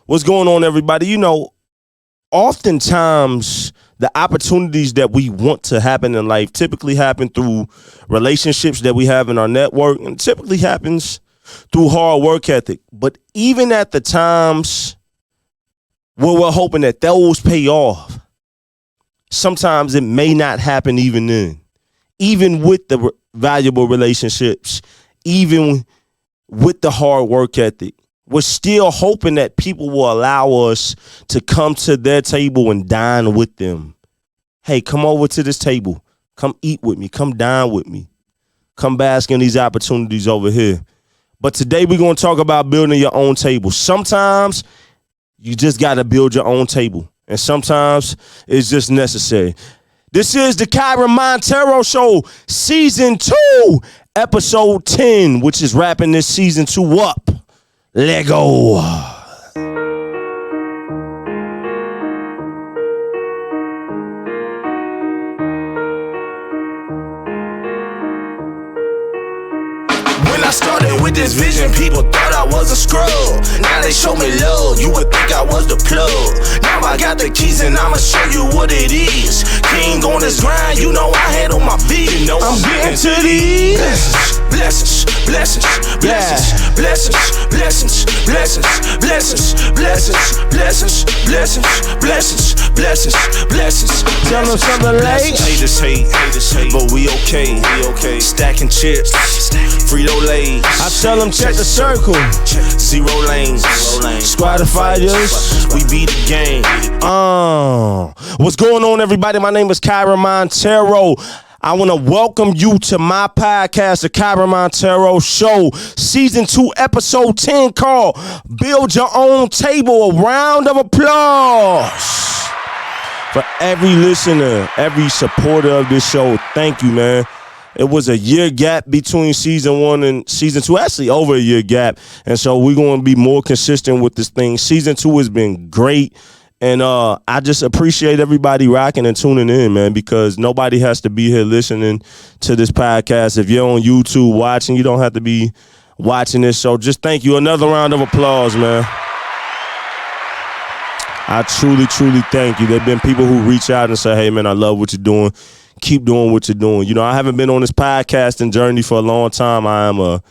What's going on, everybody? You know, oftentimes the opportunities that we want to happen in life typically happen through relationships that we have in our network, and typically happens through hard work ethic. But even at the times where we're hoping that those pay off, sometimes it may not happen even then. Even with the valuable relationships, even with the hard work ethic, we're still hoping that people will allow us to come to their table and dine with them. Hey, come over to this table. Come eat with me. Come dine with me. Come bask in these opportunities over here. But today we're going to talk about building your own table. Sometimes you just got to build your own table. And sometimes it's just necessary. This is the KYREN Monteiro Show, Season 2, Episode 10, which is wrapping this Season 2 up. Let go. When I started with this vision, people thought I was a scrub. Now they show me love, you would think I was the plug. Now I got the keys and I'ma show you what it is. King on this grind, you know I had on my beat. You know I'm getting to these blessings, blessings, blessings, blessings, blessings, blessings, blessings, blessings, blessings, blessings, blessings, blessings, blessings. Tell them something late. Haters hate, but we okay, Stacking chips, Frito-Lay. I tell them check the circle. Zero lanes, Squad of fighters. we beat the game. What's going on, everybody? My name is KYREN Monteiro. I want to welcome you to my podcast, the KYREN Monteiro Show, Season 2, Episode 10, called Build Your Own Table. A round of applause for every listener, every supporter of this show. Thank you, man. It was a year gap between Season 1 and Season 2, actually over a year gap. And so we're going to be more consistent with this thing. Season 2 has been great. And I just appreciate everybody rocking and tuning in, man, because nobody has to be here listening to this podcast. If you're on YouTube watching, you don't have to be watching this. So just thank you. Another round of applause, man. I truly, truly thank you. There have been people who reach out and say, hey, man, I love what you're doing. Keep doing what you're doing. You know, I haven't been on this podcasting journey for a long time. I'm a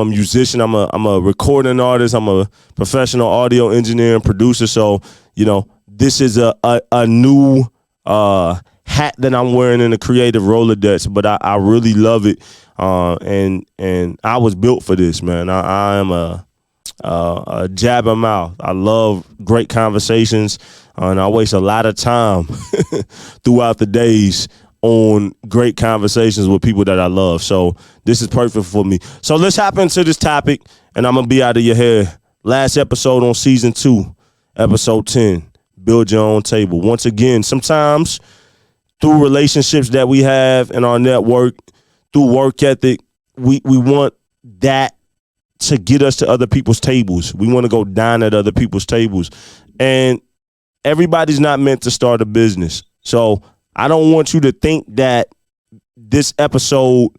musician. I'm a recording artist. I'm a professional audio engineer and producer. So, you know, this is a new hat that I'm wearing in the creative Rolodex, but I really love it. And I was built for this, man. I am a jabber mouth. I love great conversations, and I waste a lot of time throughout the days on great conversations with people that I love. So this is perfect for me. So let's hop into this topic, and I'm going to be out of your hair. Last episode on Season 2, Episode 10, Build Your Own Table. Once again, sometimes through relationships that we have in our network, through work ethic, we want that to get us to other people's tables. We want to go dine at other people's tables. And everybody's not meant to start a business. So I don't want you to think that this episode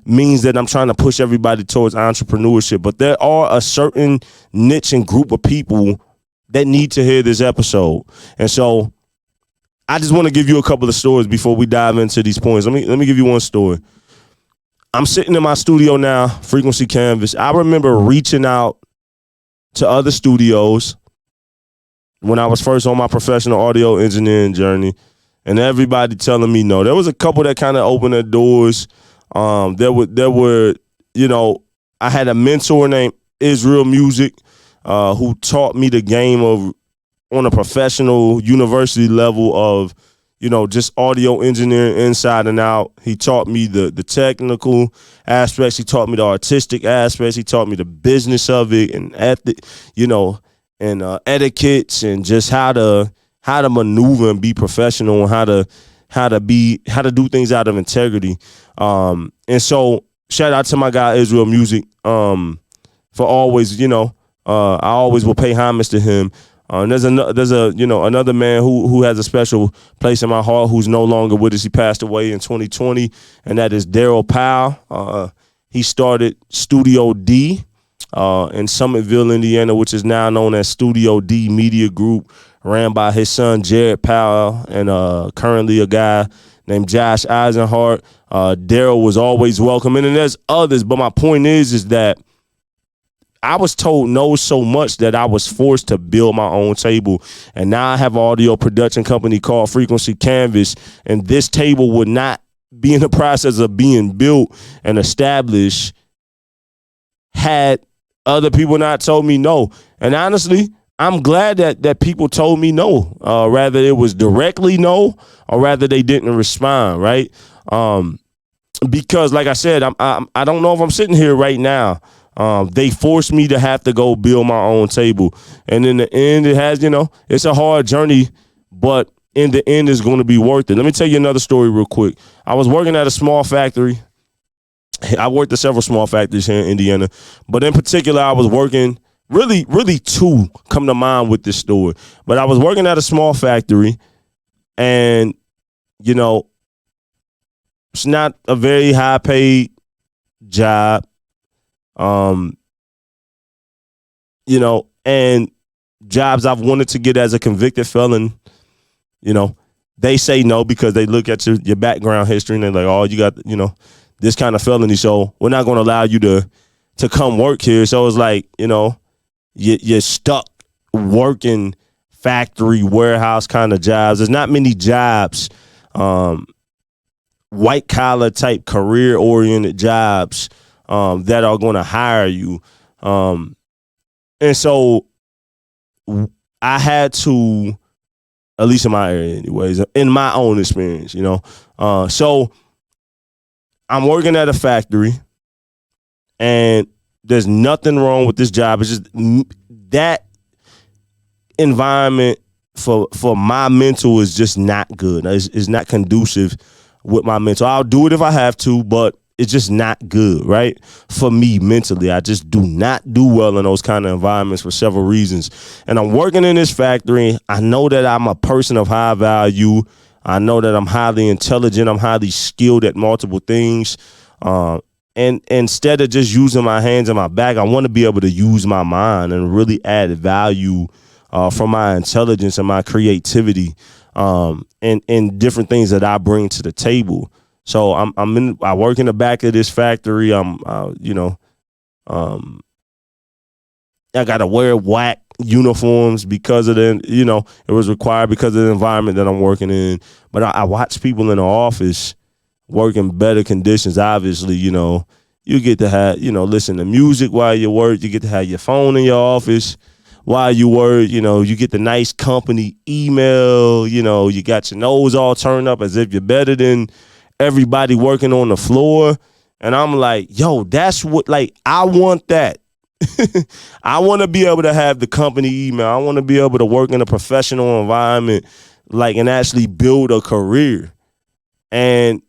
means that I'm trying to push everybody towards entrepreneurship, but there are a certain niche and group of people that need to hear this episode. And so I just want to give you a couple of stories before we dive into these points. Let me give you one story. I'm sitting in my studio now, Frequency Canvas. I remember reaching out to other studios when I was first on my professional audio engineering journey, and everybody telling me no. There was a couple that kind of opened their doors. There were, you know, I had a mentor named Israel Music, who taught me the game of, on a professional university level, of, you know, just audio engineering inside and out. He taught me the technical aspects. He taught me the artistic aspects. He taught me the business of it, and ethic, you know, and etiquettes, and just how to maneuver and be professional, and how to do things out of integrity. And so shout out to my guy Israel Music for always, you know, I always will pay homage to him. There's another man who has a special place in my heart, who's no longer with us. He passed away in 2020, and that is Daryl Powell. He started Studio D, in Summitville, Indiana, which is now known as Studio D Media Group, ran by his son Jared Powell, and currently a guy named Josh Eisenhart. Daryl was always welcoming, and there's others. But my point is that I was told no so much that I was forced to build my own table. And now I have an audio production company called Frequency Canvas, and this table would not be in the process of being built and established had other people not told me no. And honestly, I'm glad that people told me no, rather it was directly no, or rather they didn't respond, right? Because like I said, I don't know if I'm sitting here right now. They forced me to have to go build my own table. And in the end, it has, it's a hard journey, but in the end, it's going to be worth it. Let me tell you another story real quick. I was working at a small factory. I worked at several small factories here in Indiana, but in particular, I was working, really two come to mind with this story. But I was working at a small factory, and, it's not a very high paid job. And jobs I've wanted to get as a convicted felon, they say no because they look at your background history and they're like, oh, you got, this kind of felony, so we're not going to allow you to come work here. So it's like, you're stuck working factory, warehouse kind of jobs. There's not many jobs, white collar type career oriented jobs that are going to hire you. And so I had to, at least in my area anyways, in my own experience, so I'm working at a factory, and there's nothing wrong with this job. It's just that environment for my mental is just not good. It's not conducive with my mental. I'll do it if I have to, but it's just not good, right? For me mentally, I just do not do well in those kind of environments for several reasons. And I'm working in this factory. I know that I'm a person of high value. I know that I'm highly intelligent. I'm highly skilled at multiple things. And instead of just using my hands and my back, I want to be able to use my mind and really add value from my intelligence and my creativity and different things that I bring to the table. So I work in the back of this factory. I got to wear whack uniforms because of it was required because of the environment that I'm working in. But I watch people in the office work in better conditions. Obviously, you get to have, listen to music while you work. You get to have your phone in your office while you work. You get the nice company email. You got your nose all turned up as if you're better than everybody working on the floor. And I'm like, yo, that's what, I want that. I want to be able to have the company email. I want to be able to work in a professional environment, and actually build a career. And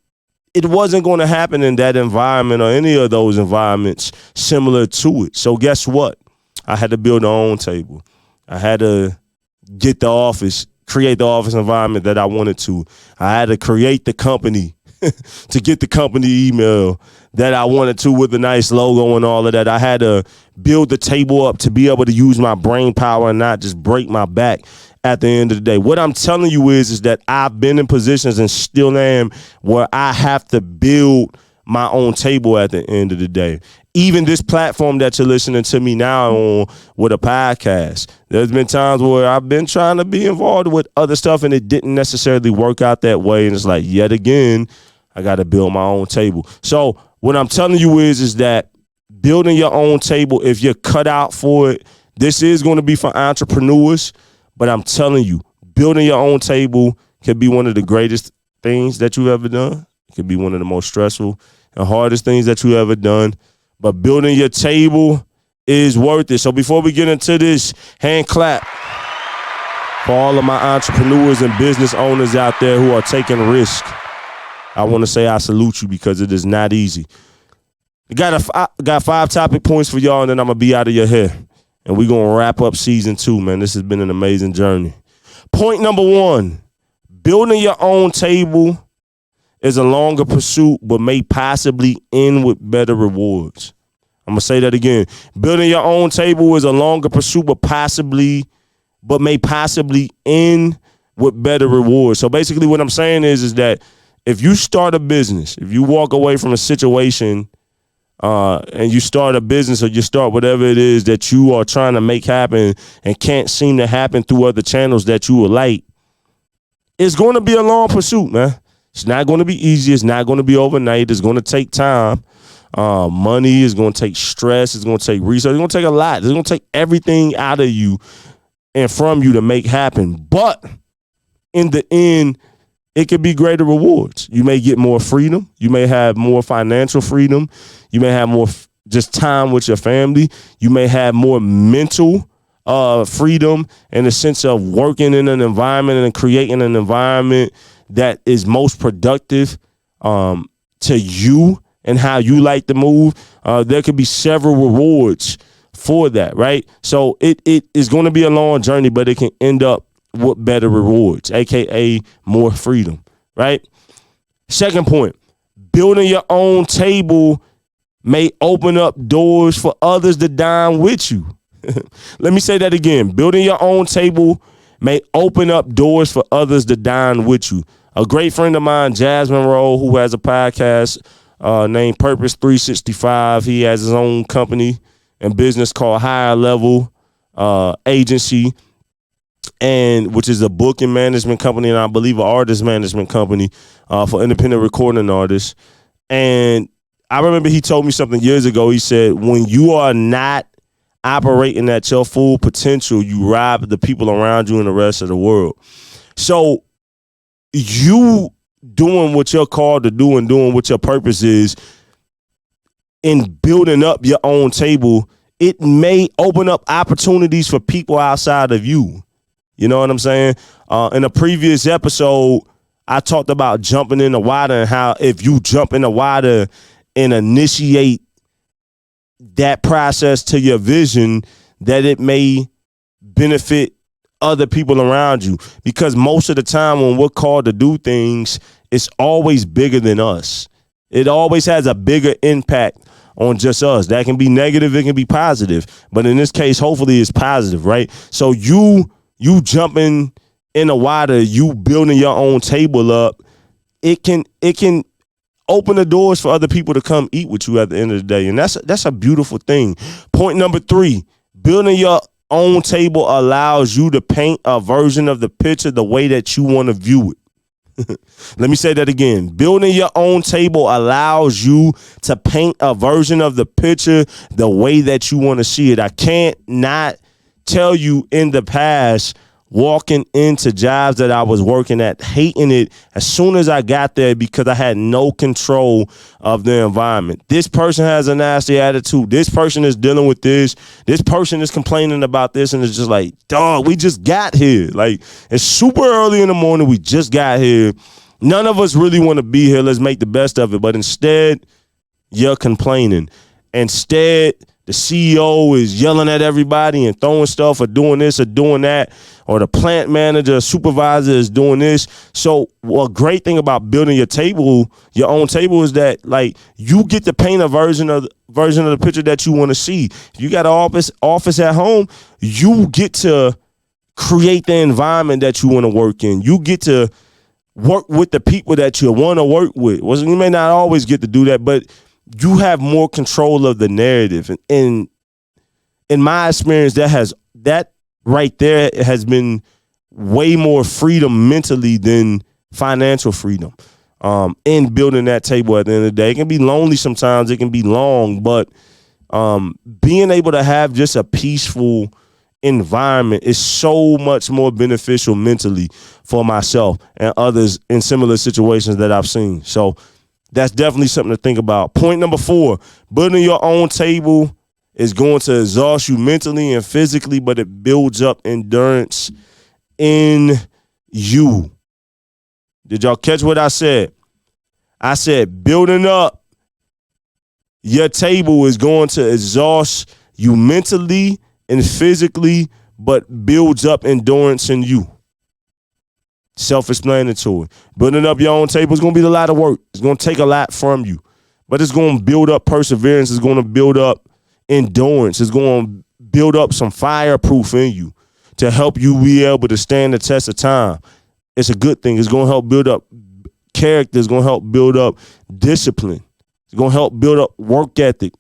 it wasn't going to happen in that environment or any of those environments similar to it. So guess what? I had to build my own table. I had to create the office environment that I wanted to. I had to create the company to get the company email that I wanted to with a nice logo and all of that. I had to build the table up to be able to use my brain power and not just break my back at the end of the day. What I'm telling you is that I've been in positions and still am where I have to build my own table at the end of the day. Even this platform that you're listening to me now on with a podcast, there's been times where I've been trying to be involved with other stuff and it didn't necessarily work out that way. And it's like, yet again, I got to build my own table. So what I'm telling you is that building your own table, if you're cut out for it, this is going to be for entrepreneurs. But I'm telling you, building your own table can be one of the greatest things that you've ever done. It can be one of the most stressful and hardest things that you've ever done. But building your table is worth it. So before we get into this, hand clap for all of my entrepreneurs and business owners out there who are taking risk. I want to say I salute you because it is not easy. I got 5 topic points for y'all, and then I'm going to be out of your hair. And we're going to wrap up season 2, man. This has been an amazing journey. Point number 1, building your own table is a longer pursuit, but may possibly end with better rewards. I'm going to say that again. Building your own table is a longer pursuit, but may possibly end with better rewards. So basically what I'm saying is that if you start a business, if you walk away from a situation and you start a business or you start whatever it is that you are trying to make happen and can't seem to happen through other channels that you would like, it's going to be a long pursuit, man. It's not going to be easy. It's not going to be overnight. It's going to take time. Money is going to take stress. It's going to take research. It's going to take a lot. It's going to take everything out of you and from you to make happen. But in the end, it could be greater rewards. You may get more freedom. You may have more financial freedom. You may have more just time with your family. You may have more mental freedom in the sense of working in an environment and creating an environment that is most productive to you and how you like to move. There could be several rewards for that, right? So it is going to be a long journey, but it can end up with better rewards, aka more freedom, right? Second point, building your own table may open up doors for others to dine with you. Let me say that again. Building your own table may open up doors for others to dine with you. A great friend of mine, Jasmine Rowe, who has a podcast named Purpose 365. He has his own company and business called Higher Level Agency, and which is a booking management company and I believe an artist management company for independent recording artists. And I remember he told me something years ago. He said, when you are not operating at your full potential, you rob the people around you and the rest of the world. So you doing what you're called to do and doing what your purpose is in building up your own table, it may open up opportunities for people outside of you. You know what I'm saying? In a previous episode, I talked about jumping in the water and how if you jump in the water and initiate that process to your vision, that it may benefit other people around you. Because most of the time when we're called to do things, it's always bigger than us. It always has a bigger impact on just us. That can be negative, it can be positive. But in this case, hopefully it's positive, right? So you jumping in the water, you building your own table up, it can open the doors for other people to come eat with you at the end of the day. And that's a beautiful thing. Point number 3, building your own table allows you to paint a version of the picture the way that you want to view it. Let me say that again. Building your own table allows you to paint a version of the picture the way that you want to see it. I can't not tell you in the past, walking into jobs that I was working at, hating it as soon as I got there because I had no control of the environment. This person has a nasty attitude. This person is dealing with this. This person is complaining about this. And it's just like, dog, we just got here. Like, it's super early in the morning. We just got here. None of us really want to be here. Let's make the best of it. But instead, you're complaining. Instead, the CEO is yelling at everybody and throwing stuff or doing this or doing that, or the plant manager, supervisor is doing this. So a great thing about building your own table, is that like you get to paint a version of the picture that you want to see. If you got an office at home, you get to create the environment that you want to work in. You get to work with the people that you want to work with. Well, you may not always get to do that, but you have more control of the narrative. And in my experience, that right there has been way more freedom mentally than financial freedom in building that table at the end of the day. It can be lonely sometimes. It can be long, but being able to have just a peaceful environment is so much more beneficial mentally for myself and others in similar situations that I've seen. So that's definitely something to think about. Point number 4, building your own table is going to exhaust you mentally and physically, but it builds up endurance in you. Did y'all catch what I said? I said building up your table is going to exhaust you mentally and physically, but builds up endurance in you. Self-explanatory. Building up your own table is going to be a lot of work. It's going to take a lot from you, but it's going to build up perseverance. It's going to build up endurance. It's going to build up some fireproof in you to help you be able to stand the test of time. It's a good thing. It's going to help build up character. It's going to help build up discipline. It's going to help build up work ethic.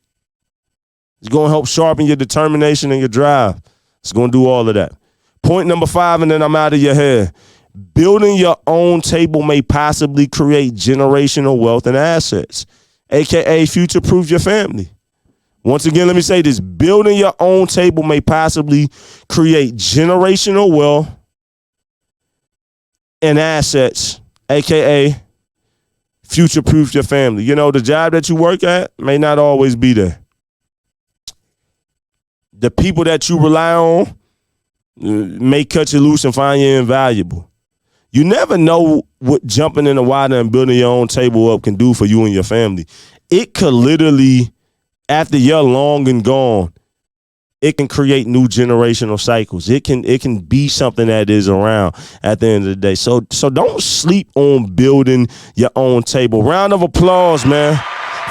It's going to help sharpen your determination and your drive. It's going to do all of that. Point number 5, and then I'm out of your hair. Building your own table may possibly create generational wealth and assets, a.k.a. future-proof your family. Once again, let me say this. Building your own table may possibly create generational wealth and assets, a.k.a. future-proof your family. You know, the job that you work at may not always be there. The people that you rely on may cut you loose and find you invaluable. You never know what jumping in the water and building your own table up can do for you and your family. It could literally, after you're long and gone, it can create new generational cycles. It can be something that is around at the end of the day. So don't sleep on building your own table. Round of applause, man,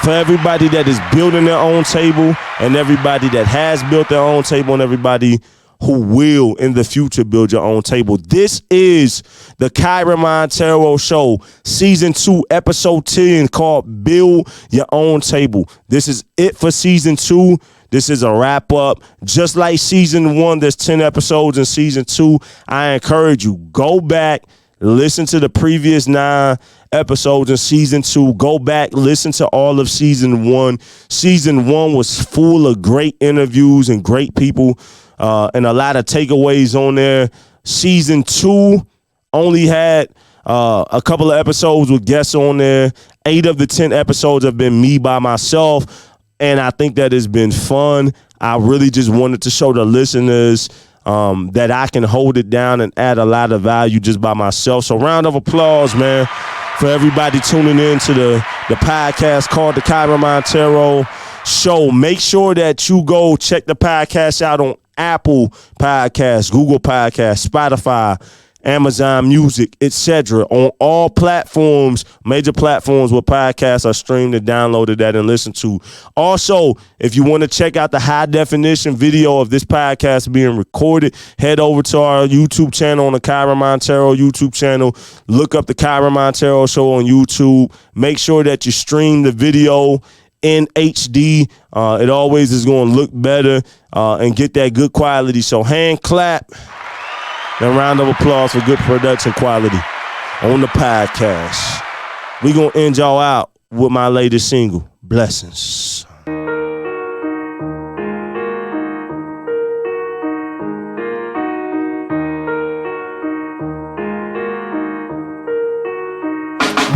for everybody that is building their own table and everybody that has built their own table and everybody who will in the future build your own table. This is the KYREN Monteiro Show, Season 2, Episode 10, called Build Your Own Table. This is it for Season 2. This is a wrap-up. Just like Season 1, there's 10 episodes in Season 2. I encourage you, go back, listen to the previous 9 episodes in Season 2. Go back, listen to all of Season 1. Season 1 was full of great interviews and great people. And a lot of takeaways on there. Season 2 only had a couple of episodes with guests on there. 8 of the 10 episodes have been me by myself, and I think that has been fun. I really just wanted to show the listeners that I can hold it down and add a lot of value just by myself. So round of applause, man, for everybody tuning in to the podcast called the KYREN Monteiro Show. Make sure that you go check the podcast out on Apple Podcasts, Google Podcasts, Spotify, Amazon Music, etc. On all platforms, major platforms where podcasts are streamed and downloaded that and listened to. Also, if you want to check out the high definition video of this podcast being recorded, head over to our YouTube channel on the KYREN Monteiro YouTube channel. Look up the KYREN Monteiro Show on YouTube. Make sure that you stream the video in HD. It always is going to look better and get that good quality. So hand clap and round of applause for good production quality on the podcast. We're going to end y'all out with my latest single, Blessings.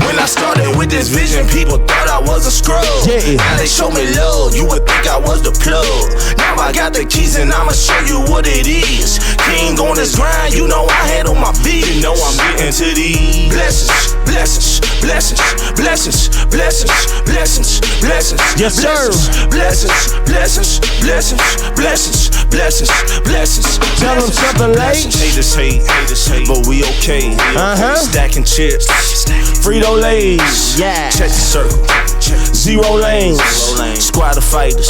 When I started with this vision, people thought I was a scrub. Yeah. Now they show me love, you would think I was the plug. Now I got the keys and I'ma show you what it is. King on this grind, you know I had on my beat. You know I'm getting to these blessings, blessings, blessings, blessings, blessings, blessings, blessings. Yes, sir. Blessings, blessings, blessings, blessings, blessings, blessings. Tell them something late. Haters hate, but we okay. Stacking chips, Frito Lays, yeah. Check the circle, Zero lanes, squad of fighters.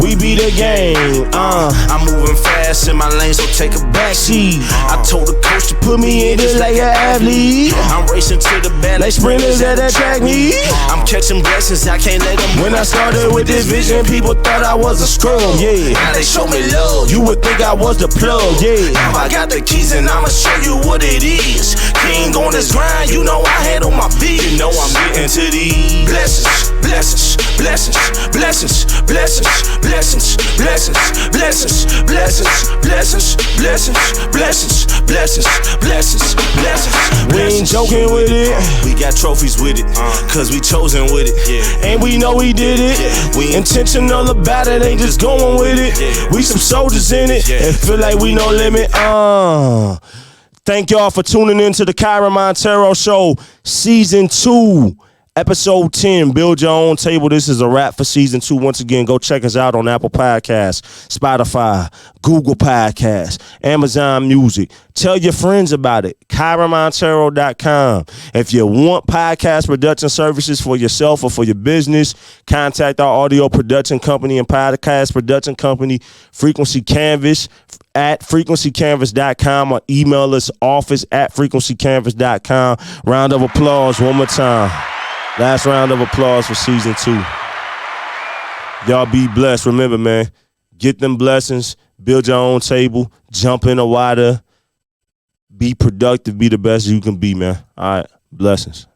we be the game. I'm moving fast in my lane, so take a back seat. I told the coach to put me in just like an athlete. I'm racing to the band like sprinters that attack me. I'm catching blessings, I can't let them. When I started with this vision, people thought I was a scrub. Yeah. Now they show me love, You would think I was the plug. Yeah. now I got the keys and I'ma show you what it is. King on this grind, you know I had on my beat. You know I'm getting to these blessings, blessings, blessings, blessings, blessings, blessings, blessings, blessings, blessings, blessings, blessings, blessings, blessings, blessings, blessings. We ain't joking with it. We got trophies with it, cause we chosen with it. And we know we did it. We Intentional about it, ain't just going with it. We some soldiers in it and feel like we no limit. Thank y'all for tuning in to the KYREN Monteiro Show, Season 2, Episode 10, Build Your Own Table. This is a wrap for season 2. Once again, go check us out on Apple Podcasts, Spotify, Google Podcasts, Amazon Music. Tell your friends about it. KYRENMONTEIRO.com. If you want podcast production services for yourself or for your business, contact our audio production company and podcast production company, Frequency Canvas, at frequencycanvas.com, or email us office@frequencycanvas.com. Round of applause one more time. Last round of applause for season 2. Y'all be blessed. Remember, man, get them blessings, build your own table, jump in the water, be productive, be the best you can be, man. All right, blessings.